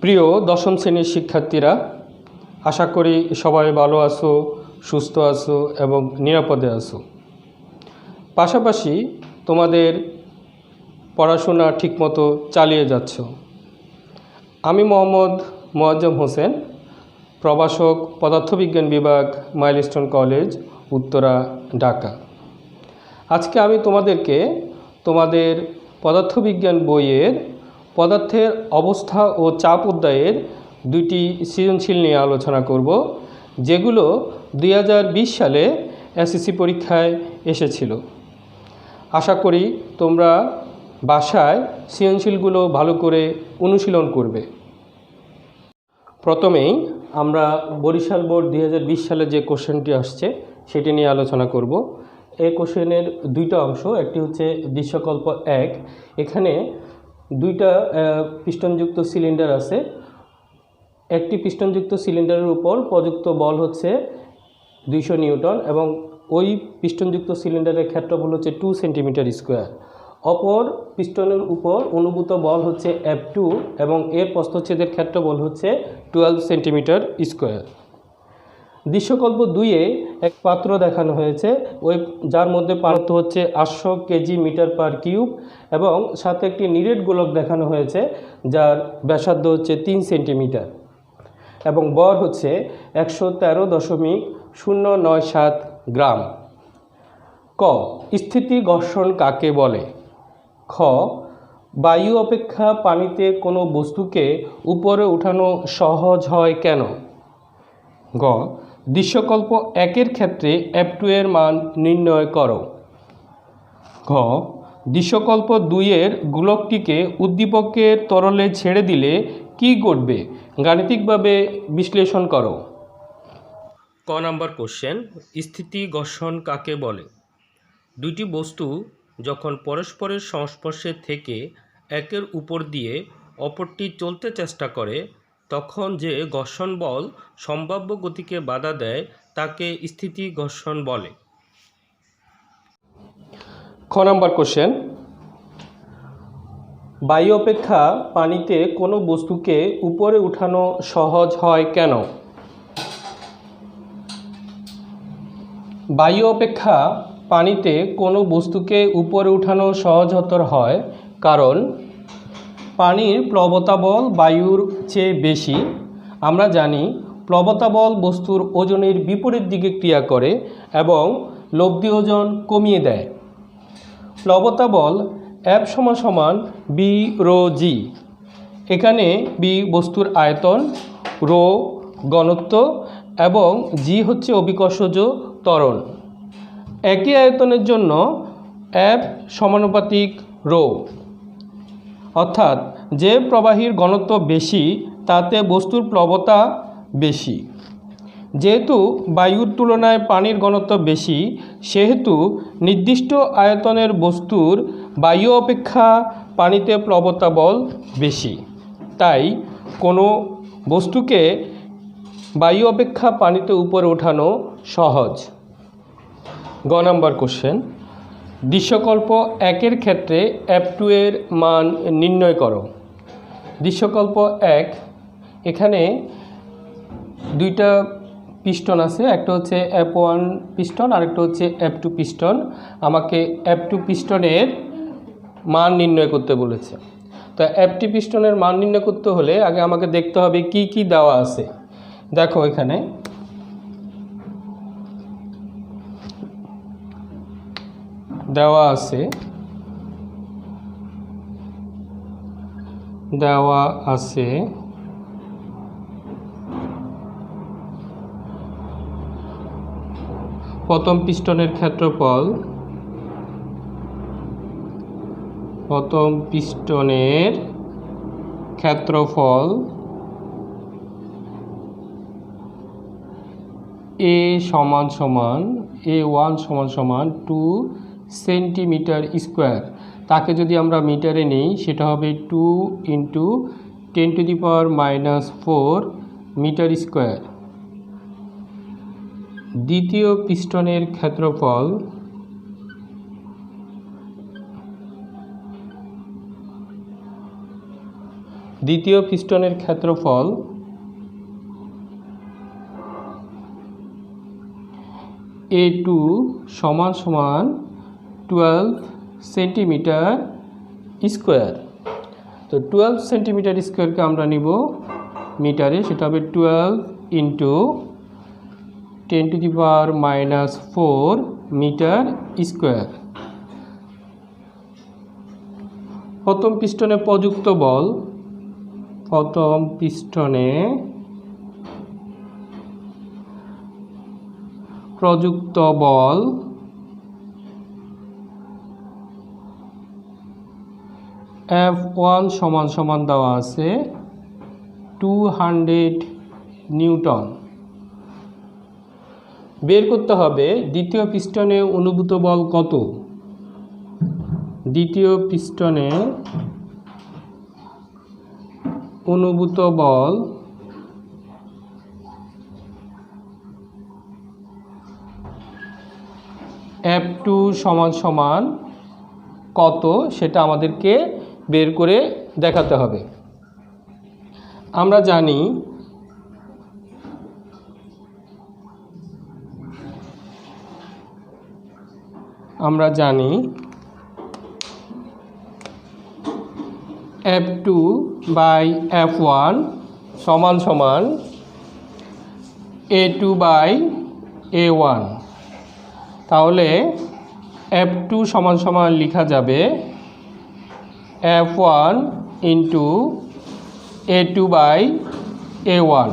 প্রিয় দশম শ্রেণীর শিক্ষার্থীরা, আশা করি সবাই ভালো আছো, সুস্থ আছো এবং নিরাপদে আছো। পাশাপাশি তোমাদের পড়াশোনা ঠিকমতো চালিয়ে যাচ্ছ। আমি মোহাম্মদ মোয়াজ্জেম হোসেন, প্রভাষক, পদার্থবিজ্ঞান বিভাগ, মাইলস্টোন কলেজ, উত্তরা, ঢাকা। আজকে আমি তোমাদেরকে তোমাদের পদার্থবিজ্ঞান বইয়ের পদার্থের অবস্থা ও চাপ অধ্যায়ের দুইটি সৃজনশীল নিয়ে আলোচনা করব, যেগুলো 2020 সালে এসএসসি পরীক্ষায় এসেছিল। আশা করি তোমরা বাসায় সৃজনশীলগুলো ভালো করে অনুশীলন করবে। প্রথমেই আমরা বরিশাল বোর্ড 2020 সালে যে কোশ্চেনটি আসছে সেটি নিয়ে আলোচনা করব। এই কোশ্চেনের দুইটা অংশ, একটি হচ্ছে দৃশ্যকল্প 1। এখানে দুইটা পিস্টনযুক্ত সিলিন্ডার আছে। একটি পিস্টনযুক্ত সিলিন্ডারের উপর প্রযুক্ত বল হচ্ছে 200 নিউটন এবং ওই পিস্টনযুক্ত সিলিন্ডারের ক্ষেত্রফল হচ্ছে 2 সেন্টিমিটার স্কোয়ার। অপর পিস্টনের উপর অনুভূত বল হচ্ছে F2 এবং এর প্রস্থচ্ছেদের ক্ষেত্রফল হচ্ছে 12 সেন্টিমিটার স্কোয়ার। দৃশ্যকল্প 2-এ এক পাত্র দেখানো হয়েছে, ওই যার মধ্যে পাত্র হচ্ছে 800 কেজি মিটার পার কিউব এবং সাথে একটি নিরেট গোলক দেখানো হয়েছে যার ব্যাসার্ধ হচ্ছে 3 সেন্টিমিটার এবং বর হচ্ছে 113.097 গ্রাম। ক, স্থিতি ঘর্ষণ কাকে বলে? খ, বায়ু অপেক্ষা পানিতে কোনো বস্তুকে উপরে উঠানো সহজ হয় কেন? গ, দৃশ্যকল্প 1-এর ক্ষেত্রে F2 এর মান নির্ণয় করো। ঘ, দৃশ্যকল্প 2-এর গোলকটিকে উদ্দীপকের তরলে ছেড়ে দিলে কি ঘটবে? গাণিতিকভাবে বিশ্লেষণ করো। ক নাম্বার কোশ্চেন, স্থিতি ঘর্ষণ কাকে বলে? দুইটি বস্তু যখন পরস্পরের সংস্পর্শে থেকে একের উপর দিয়ে অপরটি চলতে চেষ্টা করে তখন যে ঘর্ষণ বল সম্ভাব্য গতিকে বাধা দেয় তাকে স্থিতি ঘর্ষণ বলে। খ নাম্বার কোশ্চেন, বায়ু অপেক্ষা পানিতে কোনো বস্তুকে উপরে উঠানো সহজ হয় কেন? বায়ু অপেক্ষা পানিতে কোনো বস্তুকে উপরে উঠানো সহজতর হয় কারণ পানির প্লবতা বল বায়ুর চেয়ে বেশি। আমরা জানি প্লবতা বল বস্তুর ওজনের বিপরীত দিকে ক্রিয়া করে এবং লব্ধি ওজন কমিয়ে দেয়। প্লবতা বল F = b rho g। এখানে b বস্তুর আয়তন, রো ঘনত্ব এবং g হচ্ছে অভিকর্ষজ ত্বরণ। একই আয়তনের জন্য F সমানুপাতিক রো, অর্থাৎ যে প্রবাহীর ঘনত্ব বেশি তাতে বস্তুর প্লবতা বেশি। যেহেতু বায়ুর তুলনায় পানির ঘনত্ব বেশি, সেহেতু নির্দিষ্ট আয়তনের বস্তুর বায়ু অপেক্ষা পানিতে প্লবতা বল বেশি। তাই কোনো বস্তুকে বায়ু অপেক্ষা পানিতে উপরে ওঠানো সহজ। গ নাম্বার কোশ্চেন, দৃশ্যকল্প 1-এর ক্ষেত্রে F2 এর মান নির্ণয় করো। দৃশ্যকল্প 1, এখানে দুইটা পিস্টন আছে, একটা হচ্ছে F1 পিস্টন আর একটা হচ্ছে F2 পিস্টন। আমাকে F2 পিস্টনের মান নির্ণয় করতে বলেছে। তো F2 পিস্টনের মান নির্ণয় করতে হলে আগে আমাকে দেখতে হবে কি কি দেওয়া আছে। দেখো এখানে দেওয়া আছে প্রথম পিস্টনের ক্ষেত্রফল, A1 = 2 সেন্টিমিটার স্কোয়ার। তাকে যদি আমরা মিটারে নিই সেটা হবে 2 × 10⁻⁻⁴ মিটার স্কোয়ার। দ্বিতীয় পিস্টনের ক্ষেত্রফল দ্বিতীয় পিস্টনের ক্ষেত্রফল A2 সমান সমান 12 সেন্টিমিটার স্কোয়ার। তো 12 সেন্টিমিটার স্কোয়ারকে আমরা নিব মিটারে, সেটা হবে 12 ইন্টু 10⁻⁻⁴ মিটার স্কোয়ার। প্রথম পিস্টনে প্রযুক্ত বল, প্রথম পিস্টনে প্রযুক্ত বল F1 সমান সমান দেওয়া আছে 200 নিউটন। বের করতে হবে দ্বিতীয় পিস্টনে অনুভূত বল কত। দ্বিতীয় পিস্টনে অনুভূত বল F2 সমান সমান কত সেটা আমাদেরকে বের করে দেখাতে হবে। আমরা জানি F2 বাই F1 সমান সমান A2 বাই A1। তাহলে F2 সমান সমান লেখা যাবে F1 into A2 by A1।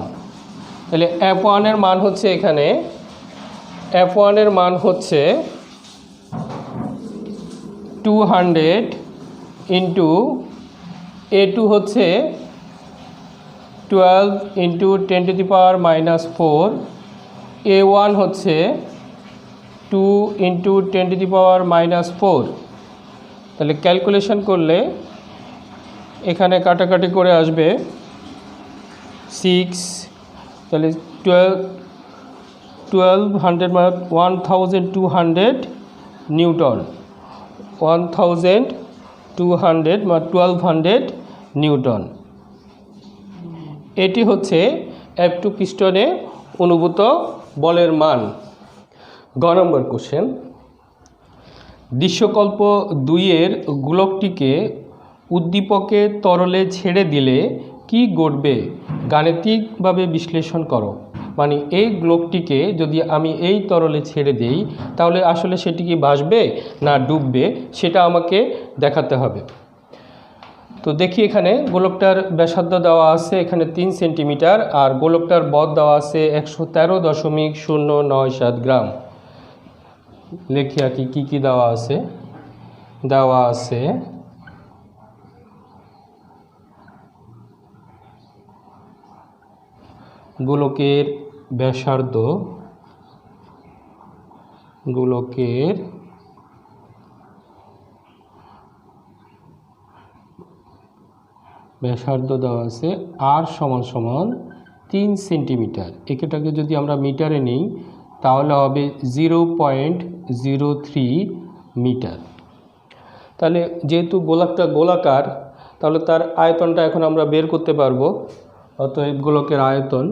তাহলে F1 এর মান হচ্ছে এখানে, F1 এর মান হচ্ছে 200 ইন্টু A2 হচ্ছে 12 ইন্টু 10⁻⁻⁴, A1 হচ্ছে 2 ইন্টু 10⁻⁻⁴। তাহলে ক্যালকুলেশন করলে এখানে কাটাকাটি করে আসবে 6, তাহলে 1200 নিউটন, 1200 বা 1200 নিউটন। এটি হচ্ছে F2 পিস্টনে অনুভূত বলের মান। গ নম্বর কোশ্চেন, দৃশ্যকল্প 2-এর গোলকটিকে উদ্দীপকের তরলে ছেড়ে দিলে কি ঘটবে গাণিতিকভাবে বিশ্লেষণ করো। মানে এই গোলকটিকে যদি আমি এই তরলে ছেড়ে দেই তাহলে আসলে সেটি কি ভাসবে না ডুববে সেটা আমাকে দেখাতে হবে। তো দেখি, এখানে গোলকটার ব্যাসার্ধ দেওয়া আছে এখানে 3 সেন্টিমিটার, আর গোলকটার বদ দেওয়া আছে 113.097 গ্রাম। লেখি আর কি কি দেওয়া আছে। দেওয়া আছে গোলকের ব্যাসার্ধ, গোলকের ব্যাসার্ধ দেওয়া আছে R সমান সমান 3 সেন্টিমিটার। এটাকে যদি আমরা মিটারে নিই তাহলে হবে 0.03 মিটার। তাহলে যেহেতু গোলকটা গোলাকার তাহলে তার আয়তনটা এখন আমরা বের করতে পারবো। অতএব গোলকের আয়তন,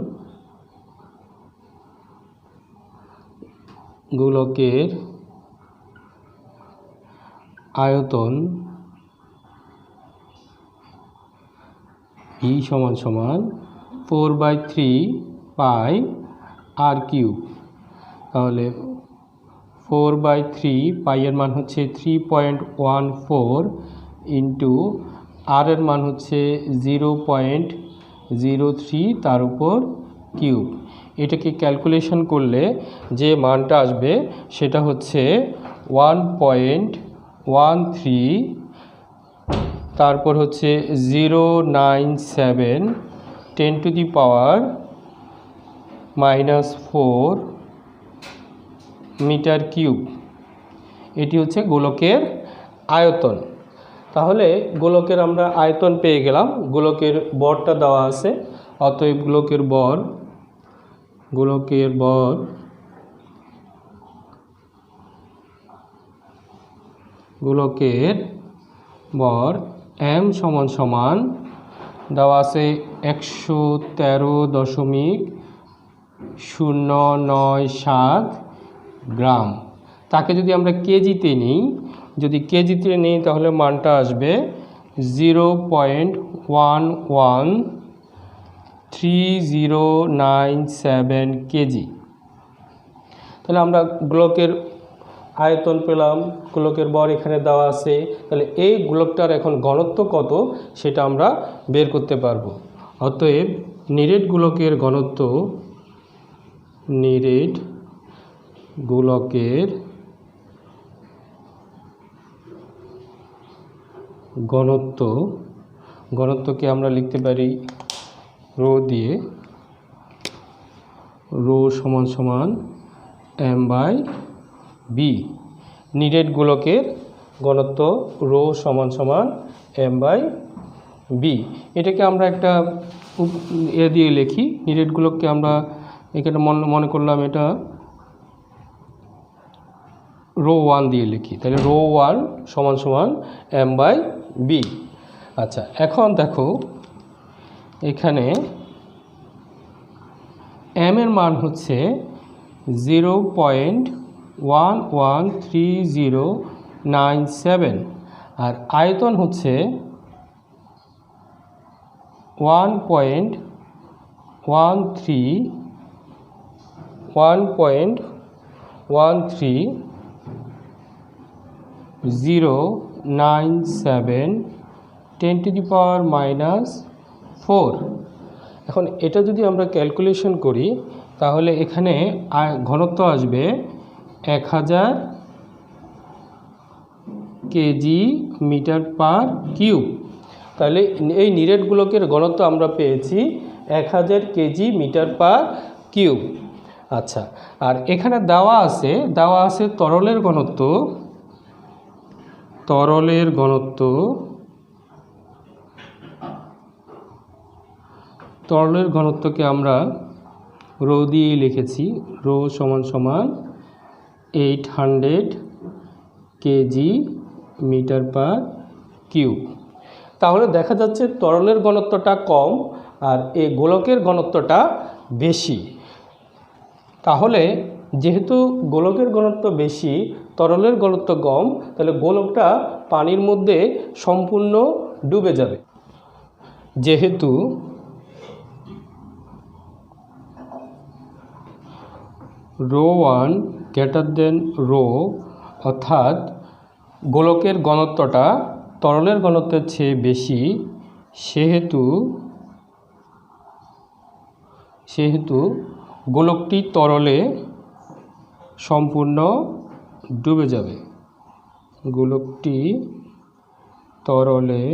গোলকের আয়তন E সমান সমান 4/3 পাই R কিউব। তাহলে 4/3 পাই এর মান হচ্ছে 3.14 ইন্টু আর এর মান হচ্ছে 0.03 তার উপর কিউব। এটাকে ক্যালকুলেশন করলে যে মানটা আসবে সেটা হচ্ছে 1.13, তারপর হচ্ছে 097 10⁻⁻⁴ মিটার কিউব। এটি হচ্ছে গোলকের আয়তন। তাহলে গোলকের আমরা আয়তন পেয়ে গেলাম, গোলকের ভরটা দেওয়া আছে। অতএব গোলকের ভর গোলকের ভর m সমান সমান দেওয়া আছে 113.097 গ্রাম। তাকে যদি আমরা কেজিতে নিই, তাহলে মানটা আসবে 0.113097 কেজি। তাহলে আমরা গোলকের আয়তন পেলাম, গোলকের ভর এখানে দেওয়া আছে। তাহলে এই গোলকটার এখন ঘনত্ব কত সেটা আমরা বের করতে পারবো। অতএব নিরেট গোলকের ঘনত্বকে আমরা লিখতে পারি রো দিয়ে, রো সমান সমান m/b। নিরেট গোলকের ঘনত্ব রো সমান সমান m/b। এটাকে আমরা একটা দিয়ে লিখি। নিরেট গোলককে আমরা এখানে মনে করলাম এটা রো 1 দিয়ে লিখি। তাহলে রো 1 সমান সমান m/b। আচ্ছা, এখন দেখো এখানে m এর মান হচ্ছে 0.113097 আর আয়তন হচ্ছে 1.130097 10⁻⁴। এখন এটা যদি আমরা ক্যালকুলেশন করি তাহলে এখানে ঘনত্ব আসবে 1000 কেজি মিটার পার কিউব। তাহলে এই নিরেট গোলকের ঘনত্ব আমরা পেয়েছি 1000 কেজি মিটার পার কিউব। আচ্ছা, আর এখানে দেওয়া আছে তরলের ঘনত্বকে আমরা রো দিয়ে লিখেছি। রো সমান সমান 800 কেজি মিটার পার কিউব। তাহলে দেখা যাচ্ছে তরলের ঘনত্বটা কম আর এই গোলকের ঘনত্বটা বেশি। তাহলে যেহেতু গোলকের ঘনত্ব বেশি, তরলের ঘনত্ব কম, তাহলে গোলকটা পানির মধ্যে সম্পূর্ণ ডুবে যাবে। যেহেতু রো 1 গ্রেটার দেন রো, অর্থাৎ গোলকের ঘনত্বটা তরলের ঘনত্বের চেয়ে বেশি, সেহেতু গোলকটি তরলে সম্পূর্ণ ডুবে যাবে। গোলকটি তরলে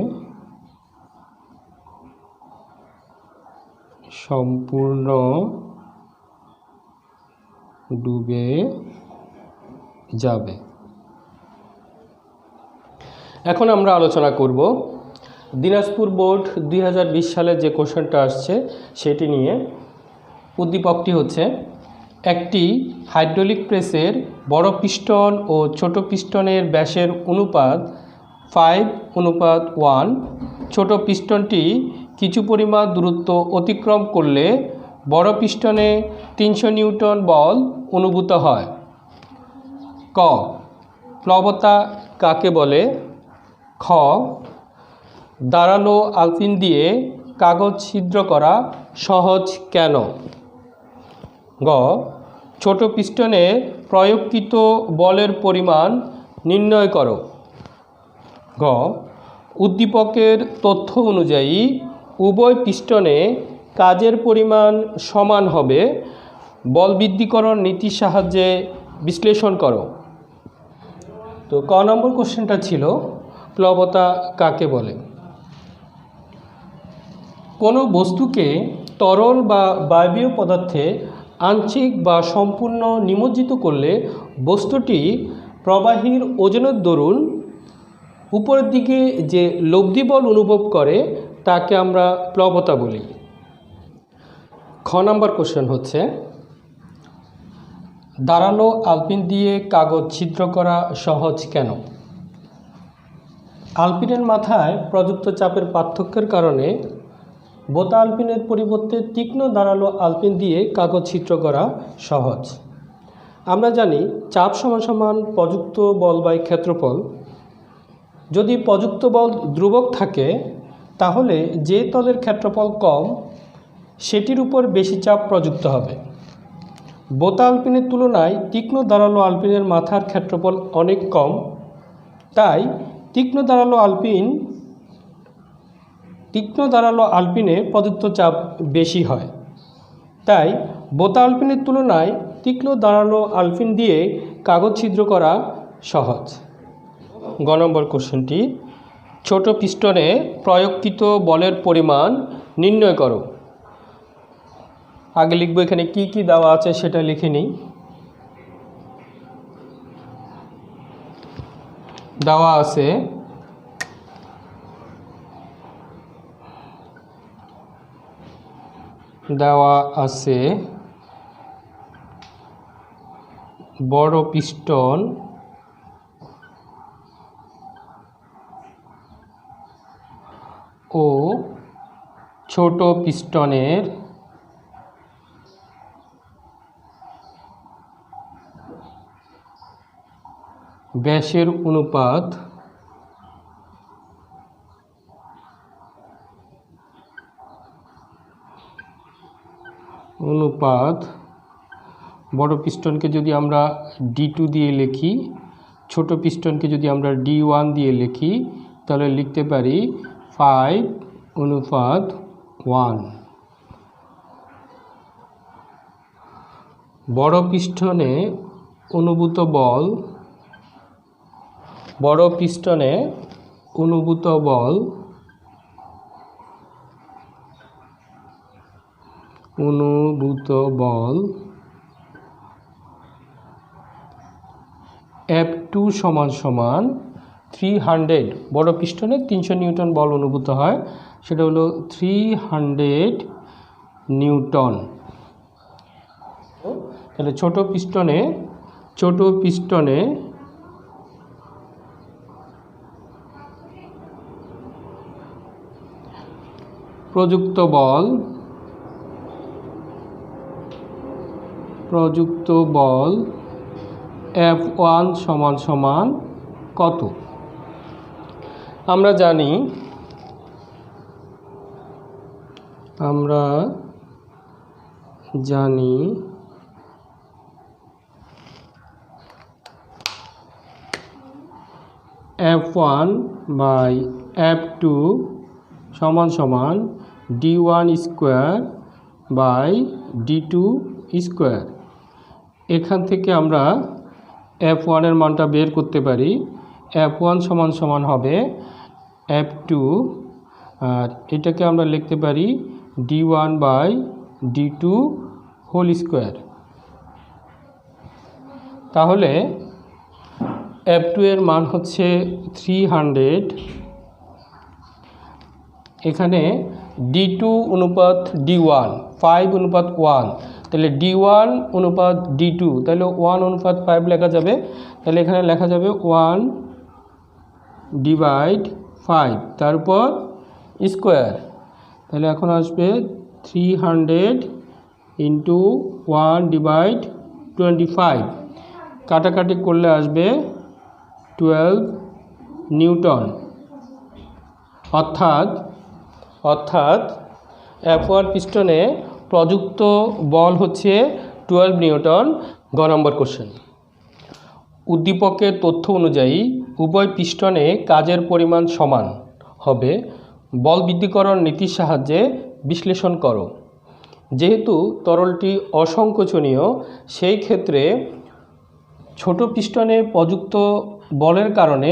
সম্পূর্ণ ডুবে যাবে। এখন আমরা আলোচনা করব দিনাজপুর বোর্ড 2020 সালে যে কোশ্চেনটা আসছে সেটি নিয়ে। উদ্দীপকটি হচ্ছে, একটি হাইড্রোলিক প্রেসের বড় পিস্টন ও ছোট পিস্টনের ব্যাসের অনুপাত 5:1। ছোট পিস্টনটি কিছু পরিমাণ দূরত্ব অতিক্রম করলে বড় পিস্টনে 300 নিউটন বল অনুভূত হয়। ক, প্লবতা কাকে বলে? খ, দাঁড়ালো আলপিন দিয়ে কাগজ ছিদ্র করা সহজ কেন? গ, ছোট পিস্টনে প্রয়োগকৃত বলের পরিমাণ নির্ণয় করো। ঘ, উদ্দীপকের তথ্য অনুযায়ী উভয় পিস্টনে কাজের পরিমাণ সমান হবে, বল বৃদ্ধিকরণ নীতির সাহায্যে বিশ্লেষণ করো। তো ক নম্বর কোশ্চেনটা ছিল প্লবতা কাকে বলে। কোনো বস্তুকে তরল বা বায়বীয় পদার্থে আংশিক বা সম্পূর্ণ নিমজ্জিত করলে বস্তুটি প্রবাহীর ওজনের দরুন উপরের দিকে যে লব্ধি বল অনুভব করে তাকে আমরা প্লবতা বলি। খ নম্বর কোশ্চেন হচ্ছে, দাঁড়ালো আলপিন দিয়ে কাগজ ছিদ্র করা সহজ কেন? আলপিনের মাথায় প্রযুক্ত চাপের পার্থক্যের কারণে বোতা আলপিনের পরিবর্তে তীক্ষ্ণ ধারালো আলপিন দিয়ে কাগজ চিত্র করা সহজ। আমরা জানি চাপ সমান সমান প্রযুক্ত বল বাই ক্ষেত্রফল। যদি প্রযুক্ত বল ধ্রুবক থাকে তাহলে যে তলের ক্ষেত্রফল কম সেটির উপর বেশি চাপ প্রযুক্ত হবে। বোতা আলপিনের তুলনায় তীক্ষ্ণ ধারালো আলপিনের মাথার ক্ষেত্রফল অনেক কম, তাই তীক্ষ্ণ ধারালো আলপিনে প্রযুক্ত চাপ বেশি হয়। তাই বোতা আলপিনের তুলনায় তীক্ষ্ণ ধারালো আলপিন দিয়ে কাগজ ছিদ্র করা সহজ। গ নম্বর কোশ্চেনটি, ছোট পিস্টনে প্রয়োগকৃত বলের পরিমাণ নির্ণয় করো। আগে লিখব এখানে কি কি দেওয়া আছে সেটা লিখে নিই। দেওয়া আছে বড় পিস্টন ও ছোট পিস্টনের ব্যাসের অনুপাত বড় পিস্টনকে যদি আমরা D2 দিয়ে লিখি, ছোট পিস্টনকে যদি আমরা D1 দিয়ে লিখি, তাহলে লিখতে পারি 5:1। বড় পিস্টনে অনুভূত বল F2 সমান 300। বড় পিস্টনে 300 নিউটন বল অনুভূত হয়, সেটা হলো 300 নিউটন। তাহলে ছোট পিস্টনে প্রযুক্ত বল F1 সমান কত? আমরা জানি F1 বাই F2 সমান D1 square by D2 square. এখান থেকে আমরা F1 এর মানটা বের করতে পারি। F1 সমান হবে F2, আর এটাকে আমরা লিখতে পারি D1 by D2 whole square. তাহলে F2 এর মান হচ্ছে 300। এখানে D2 অনুপাত D1 5:1, তাহলে D1 অনুপাত D2, তাহলে 1:5 লেখা যাবে। তাহলে এখানে লেখা যাবে 1/5, তারপর স্কোয়ার। তাহলে এখন আসবে 300 ইন্টু 1/25, কাটাকাটি করলে আসবে 12 নিউটন। অর্থাৎ F1 পিস্টনে প্রযুক্ত বল হচ্ছে 12 নিউটন। গ নম্বর কোশ্চেন, উদ্দীপকের তথ্য অনুযায়ী উভয় পিস্টনে কাজের পরিমাণ সমান হবে, বল বৃদ্ধিকরণ নীতির সাহায্যে বিশ্লেষণ করো। যেহেতু তরলটি অসংকোচনীয়, সেই ক্ষেত্রে ছোট পিস্টনে প্রযুক্ত বলের কারণে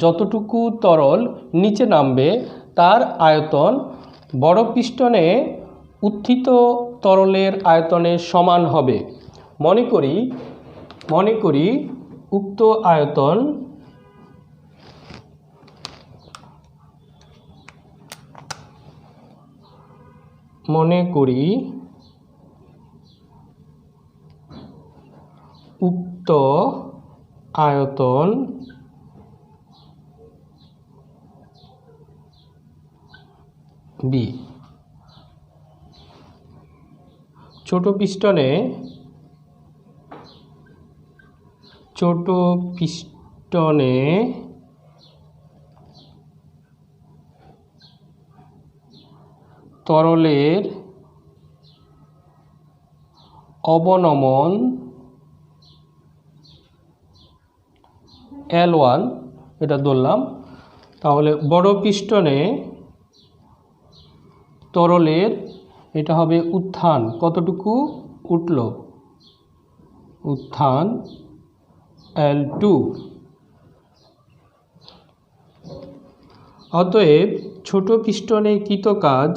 যতটুকু তরল নিচে নামবে তার আয়তন বড় পিস্টনে উত্থিত তরলের আয়তনের সমান হবে। মনে করি উক্ত আয়তন B। ছোট পিস্টনে তরলের অবনমন L1, এটা ধরলাম। তাহলে বড় পিস্টনে তরলের এটা হবে উত্থান, কতটুকু উঠল, উত্থান L2। অতএব ছোট পিস্টনে কৃত কাজ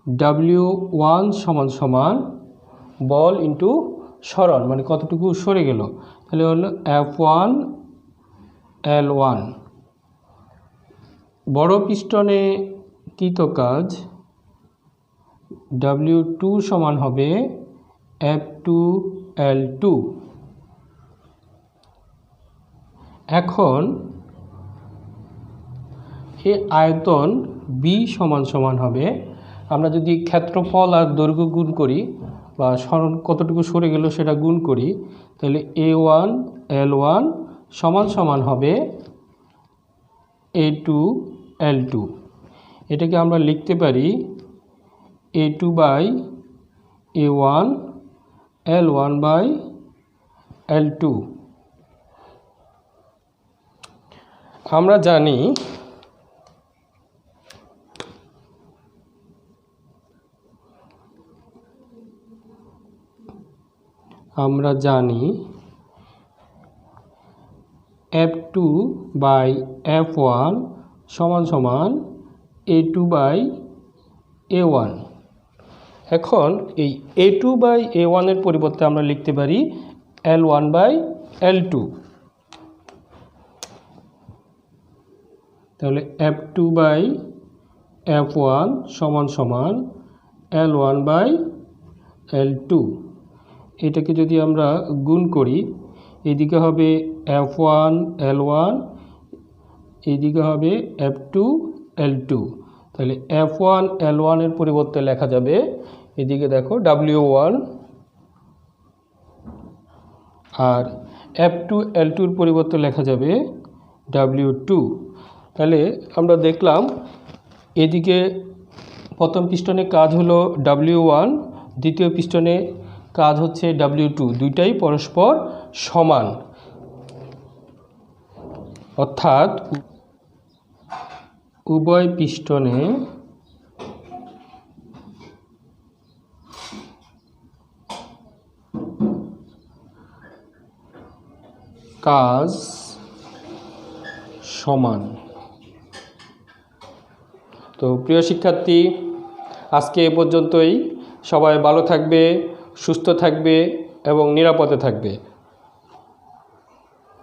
W1 সমান বল ইন্টু সরণ, মানে কতটুকু সরে গেল, তাহলে হলো F1 L1। বড় পিস্টনে কৃত কাজ W2 সমান হবে F2 L2। এখন এই আয়তন B সমান হবে, আমরা যদি ক্ষেত্রফল আর দৈর্ঘ্য গুণ করি বা সরণ কতটুকু সরে গেল সেটা গুণ করি, তাহলে A1 L1 সমান হবে A2 L2। এটাকে আমরা লিখতে পারি A2 by A1 L1 by L2। আমরা জানি F2 বাই F1 সমান A2 বাই A1। এখন এই A2 বাই A1 এর পরিবর্তে আমরা লিখতে পারি L1 বাই L2। তাহলে F2 বাই F1 সমান L1 বাই L2। এটাকে যদি আমরা গুণ করি, এদিকে হবে F1 L1, এইদিকে হবে F2 L2। তাহলে F1 L1 এর পরিবর্তে লেখা যাবে, এদিকে দেখো W1, আর F2 L2 এর পরিবর্তে লেখা যাবে W2। তাহলে আমরা দেখলাম এদিকে প্রথম পিস্টনে কাজ হলো W1, দ্বিতীয় পিস্টনে কাজ হচ্ছে W2, দুইটাই পরস্পর সমান। অর্থাৎ উভয় পিস্টনে কাজ সমান। তো প্রিয় শিক্ষার্থী, আজকে এ পর্যন্তই। সবাই ভালো থাকবে, সুস্থ থাকবে এবং নিরাপদে থাকবে।